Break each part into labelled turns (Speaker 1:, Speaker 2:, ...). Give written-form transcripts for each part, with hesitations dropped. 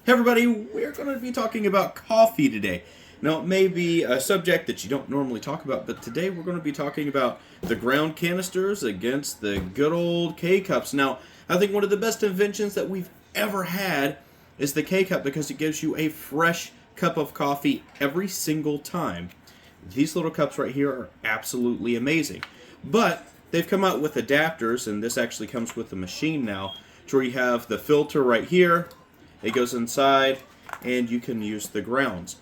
Speaker 1: Hey everybody, we're going to be talking about coffee today. Now, it may be a subject that you don't normally talk about, but today we're going to be talking about the ground canisters against the good old K-Cups. Now, I think one of the best inventions that we've ever had is the K-Cup because it gives you a fresh cup of coffee every single time. These little cups right here are absolutely amazing. But they've come out with adapters, and this actually comes with the machine now, to where you have the filter right here. It goes inside, and you can use the grounds.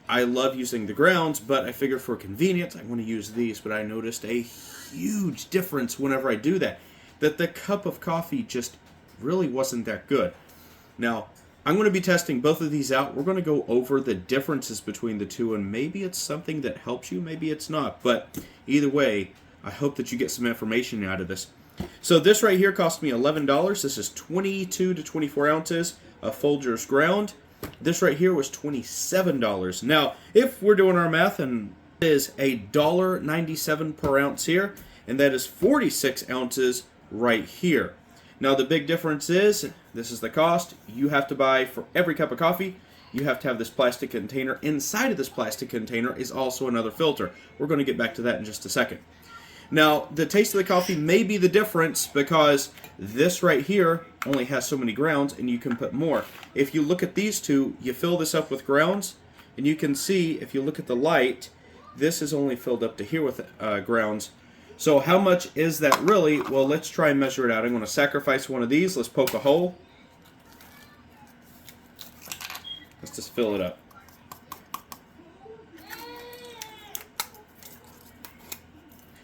Speaker 1: I love using the grounds, but I figure for convenience, I want to use these. But I noticed a huge difference whenever I do that the cup of coffee just really wasn't that good. Now, I'm going to be testing both of these out. We're going to go over the differences between the two, and maybe it's something that helps you, maybe it's not. But either way, I hope that you get some information out of this. So this right here cost me $11. This is 22 to 24 ounces of Folgers ground. This right here was $27. Now, if we're doing our math, and it is $1.97 per ounce here, and that is 46 ounces right here. Now, the big difference is, this is the cost. You have to buy, for every cup of coffee, you have to have this plastic container. Inside of this plastic container is also another filter. We're going to get back to that in just a second. Now, the taste of the coffee may be the difference because this right here only has so many grounds and you can put more. If you look at these two, you fill this up with grounds, and you can see, if you look at the light, this is only filled up to here with grounds. So how much is that really? Well, let's try and measure it out. I'm going to sacrifice one of these. Let's poke a hole. Let's just fill it up.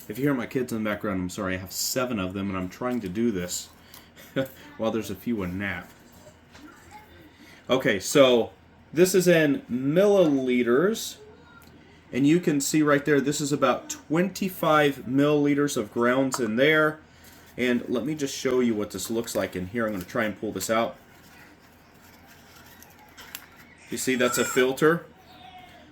Speaker 1: If you hear my kids in the background, I'm sorry. I have 7 of them, and I'm trying to do this while there's a few a nap. Okay, so this is in milliliters, and you can see right there, this is about 25 milliliters of grounds in there. And let me just show you what this looks like in here. I'm going to try and pull this out. You see, that's a filter.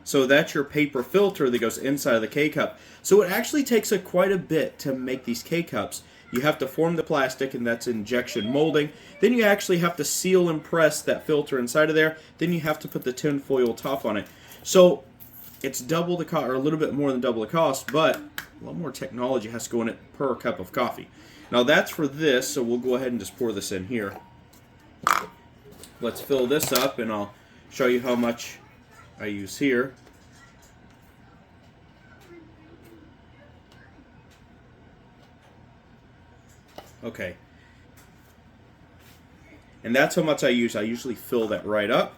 Speaker 1: So that's your paper filter that goes inside of the K-Cup. So it actually takes quite a bit to make these K-Cups. You have to form the plastic, and that's injection molding. Then you actually have to seal and press that filter inside of there. Then you have to put the tin foil top on it. So it's double the cost, or a little bit more than double the cost, but a lot more technology has to go in it per cup of coffee. Now that's for this, so we'll go ahead and just pour this in here. Let's fill this up, and I'll show you how much I use here. Okay. And that's how much I use. I usually fill that right up.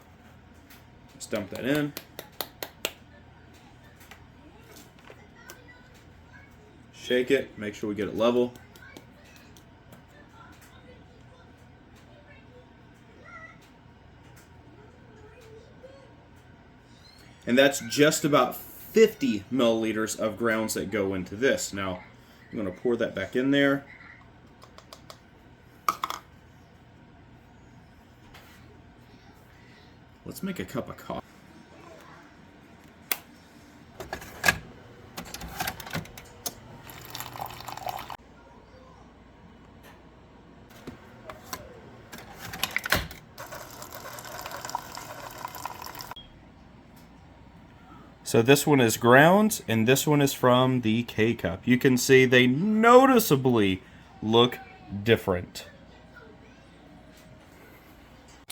Speaker 1: Let's dump that in. Shake it, make sure we get it level. And that's just about 50 milliliters of grounds that go into this. Now, I'm going to pour that back in there. Let's make a cup of coffee. So this one is grounds, and this one is from the K-Cup. You can see they noticeably look different.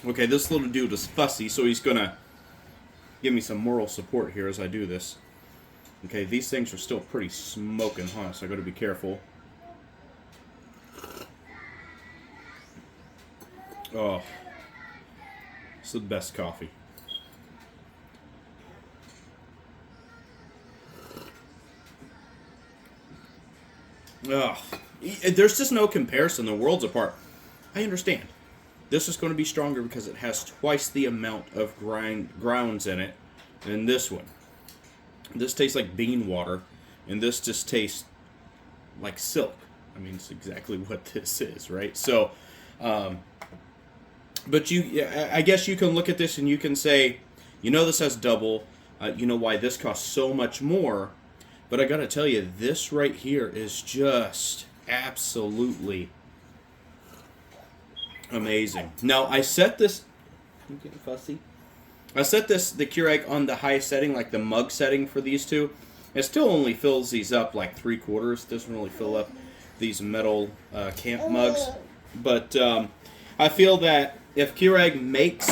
Speaker 1: Okay, this little dude is fussy, so he's going to give me some moral support here as I do this. Okay, these things are still pretty smoking hot, so I got to be careful. Oh, it's the best coffee. Ugh. There's just no comparison. The worlds apart. I understand. This is going to be stronger because it has twice the amount of grounds in it than this one. This tastes like bean water, and this just tastes like silk. I mean, it's exactly what this is, right? So, but I guess you can look at this and you can say, you know, this has double. You know why this costs so much more. But I gotta tell you, this right here is just absolutely amazing. Now, I set this
Speaker 2: I'm getting fussy.
Speaker 1: I set the Keurig on the highest setting, like the mug setting for these two. It still only fills these up like 3/4. Doesn't really fill up these metal camp mugs. But I feel that if Keurig makes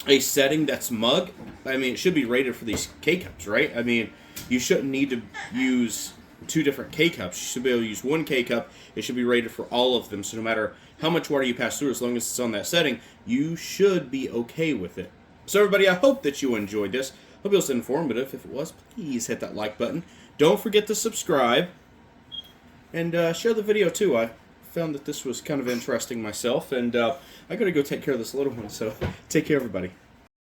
Speaker 1: a setting that's mug, I mean, it should be rated for these K-Cups, right? I mean, you shouldn't need to use 2 different K-Cups. You should be able to use 1 K-Cup. It should be rated for all of them. So no matter how much water you pass through, as long as it's on that setting, you should be okay with it. So everybody, I hope that you enjoyed this. Hope it was informative. If it was, please hit that like button. Don't forget to subscribe. And share the video too. I found that this was kind of interesting myself. And I got to go take care of this little one. So take care, everybody.